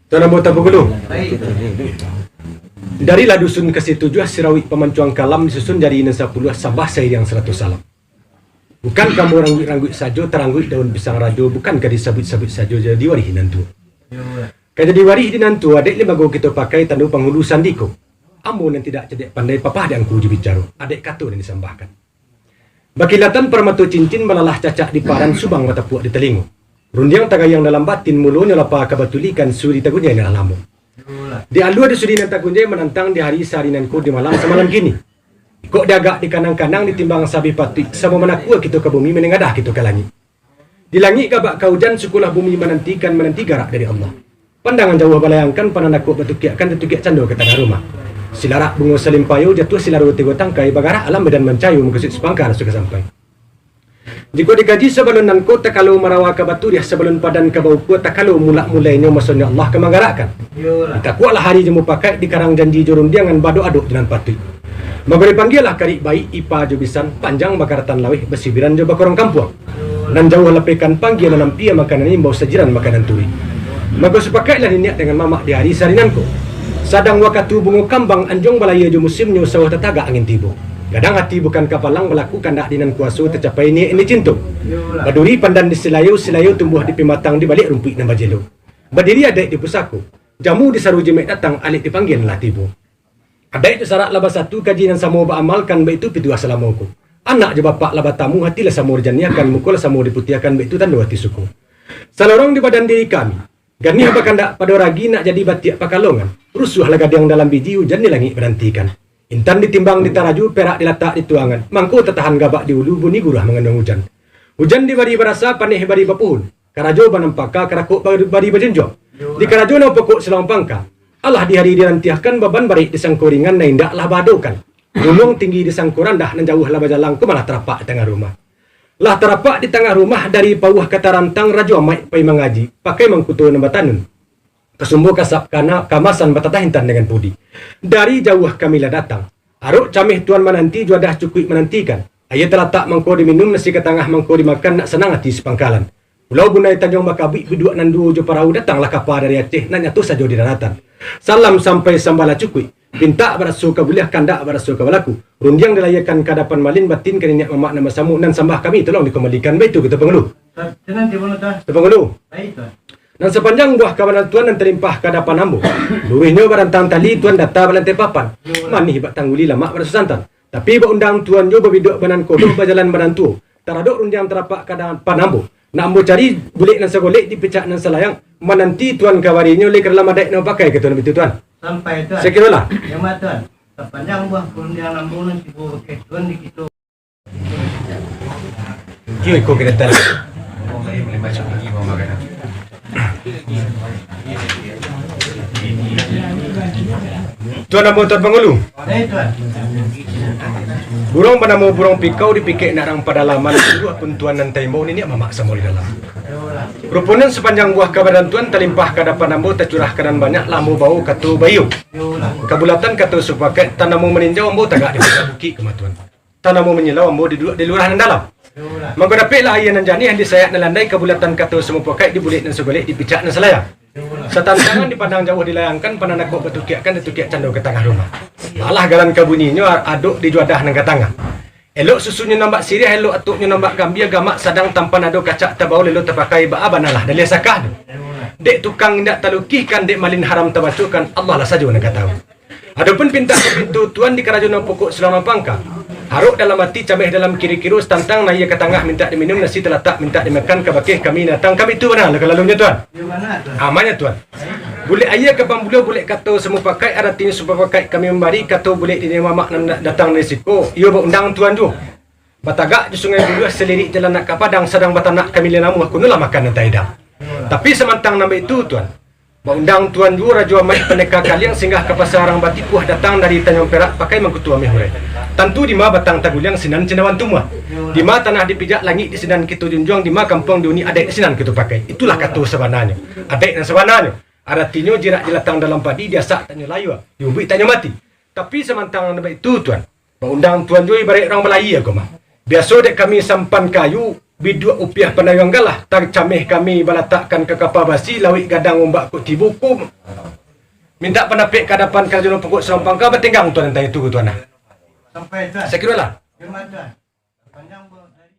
Tuan anggota Bengkulu. Darilah dusun ke-7 Sirawik Pemancuang Kalam disusun jadi 10 Sabah Sayang 100 salam. Bukan kamu rangguit saja terangguit daun pisang rajo, bukan kadi sabit-sabit saja jadi warih nantu. Kaya jadi warih di nantu adik lima go kita pakai tandu penghulu sandiko. Ambo yang tidak cedek pandai papah dan ku bicara. Adik katu yang disambahkan. Bakilatan permatu cincin melalah cacak di paran subang mata puak di telingo. Rundiang tagayang dalam batin mulunya lapa kabatulikan suri tagunya yang alamu. Di alua di suri nan tagunjay menantang di hari sarinanku di malam semalam kini. Kok diagak di kanang-kanang ditimbang sabi patui sama manakua kita ke bumi menengadah kita ke langit. Di langit gabak kaujan sukulah bumi menanti garak dari Allah. Pandangan jauh balayangkan pananakuk batukiakan tetukiak cando ke tengah rumah. Silarak bungo salimpayo jatuh silaru tigo tangkai bagarak alam badan mencayu mengkesut sepangkar suka sampai. Jika digaji sebelum nanko takalau marawa ke baturiah sebelum padan ke bau kuat takalau mulainya maksudnya Allah kemanggarakan. Kita kuatlah hari jemu pakai di karang janji jorundiangan bado aduk dengan patui. Memberi panggillah karik baik ipa jobisan panjang bakaratan lawih besibiran jo bakorong kampung. Dan jauh lepekan panggilan nampia makanan ini bau sejiran makanan turi. Maka sepakailah niat dengan mamak di hari sarinanko. Sadang wakatu bungo kambang anjong balaya jo musimnya sawah tetaga angin tibo. Kadang hati bukan kapalang melakukan dak dinan kuasu tercapai ini cintu. Baduri pandan di silayu tumbuh di pimatang di balik rumput dan bajelo. Berdiri adik di pusaku. Jamu di saru jemek datang alik dipanggil lah tibo. Adik itu sarak laba satu kaji dan samo baamalkan baik itu pitu assalamualaikum. Anak je bapak laba tamu hatilah samo dijaniakan mukul samo diputiakan baik itu tanda hati suku. Salorong di badan diri kami. Ganih bakandak pada ragi nak jadi batiak pakalongan. Rusuh laga yang dalam biji hujan di langit berantikan. Intan ditimbang di taraju, perak diletak di tuangan. Mangku tertahan gabak di ulu, bunyi gurah mengandung hujan. Hujan di bari berasa, panih bari bapuhun. Karajo banampaka, karakuk bari berjenjok. Di karajo na pokok selang pangka. Allah di hari dirantiahkan baban barik di sangkuringan na indaklah badokan. Gunung tinggi di sangkuran dah nan jauh lah bajalangku malah terapak di tengah rumah. Lah terapak di tengah rumah dari pawah kata rantang rajo amai pai mengaji. Pakai mangkutu nambatanun. Kesumbu kasap kana kamasan batatahintan dengan pudi. Dari jauh kamilah datang. Aruk camih tuan menanti juadah cukup menantikan. Ayat telah tak mangko diminum nasi ke tengah mangko dimakan nak senang hati sepangkalan. Pulau Bunai Tanjung Makabi biduk nandu jo parau datanglah kapal dari Aceh nak nyatu saja di daratan. Salam sampai sambala cukup. Pinta berasu kabuliah kandak berasu kabalaku. Rundiang dilayakan kadapan malin batin kaninya mamak nama samu dan sambah kami tolong dikembalikan baik itu kita pengeluh. Kita pengeluh. Baik tuan. Dan sepanjang buah kawanan tuan dan terlimpah ke hadapan ambo. Luruhnya barantang tali tuan data balantai papan. Manih bat tangguli lama bersusantan. Tapi berundang tuan jo berbiduk banan kodoh berjalan badan tu. Taraduk rundiang terapak ke hadapan ambo. Nak ambo cari gulik dan segolek dipecak dan selayang. Menanti tuan kawarinya oleh kerana madai nak pakai ke tuan begitu tuan. Sampai tuan. Sekira lah. Yang mana tuan? Sepanjang buah rundiang ambo nanti buah tuan di kita. Kio ikut kita tahu. Boleh macam lagi mau makan. Tuan nama tuan pengeluh. Tuan. Burung bernama burung pikau dipikir nak rang pada laman dua pun tuan dan taimau ni mamak sama di dalam. Rupunan sepanjang buah kabaran tuan terlimpah ke hadapan ambo tercurah kanan banyak lambu bau katu bayu. Kabulatan katu supaket tanamu meninjau ambo tagak di bukit kematuan. Tanamu menyelau ambo di lurahan dalam. Maka dapatlah ayah nan jani yang disayak dan landai kabulatan katu semua pakai dibulik dan segolek dipicak dan selayang. Setantangan dipandang jauh dilayangkan pananakuk bertukiakan ditukiak candau ke tengah rumah. Malah galan kabunyinya aduk di juadah nang ke tengah. Elok susunya nampak sirih, elok atuknya nampak gambia gamak sadang tampan aduk kacak tabau lelo terpakai baabanalah dari sakah tu. Dek tukang ndak talukihkan dek malin haram tabacukan Allah lah saja nak tahu. Adapun pinta pintu tuan di kerajaan pokok selama pangka. Haruk dalam hati camih dalam kiri-kirus tantang naya ke tengah minta diminum nasi terletak minta dimakan ke bakih kami datang kami tu mana lah lalunya tuan. Amannya tuan. Boleh ayah ke pambulo boleh kata semua pakai artinya semua pakai kami membari kata boleh di mamak datang risiko. Ia berundang tuan tu. Batagak di sungai bulu selirik jalan nak ke padang sedang batanak kami lenamu aku nulah makan nanti idam. Tapi semantang nama itu tuan. Berundang tuan ju raja mai peneka kalian singgah ke pasar orang batipuah datang dari Tanjung Perak pakai mangkutua mihurai. Tentu di ma batang taguliang sinan cendawan tumah. Di ma tanah dipijak langit di sinan kita junjung di ma kampung diuni adek di sinan kita pakai. Itulah kata sebenarnya. Adek dan sebenarnya. Artinya jirak jelatang dalam padi dia sak tanya layu. Diubik tanya mati. Tapi semantang nama itu tuan. Berundang tuan ju ibarat orang Melayu aku mah. Biasa dek kami sampan kayu bidua upiah penayang galah tang cameh kami balatakkan ke kapal basi lawik gadang ombak ku tibukum minta penapik kadapan kajuno pokok serompang ka bertinggang tuan entah itu tuan nah Sampai tuan. saya kira lah Gimana tuan? Panjang buah.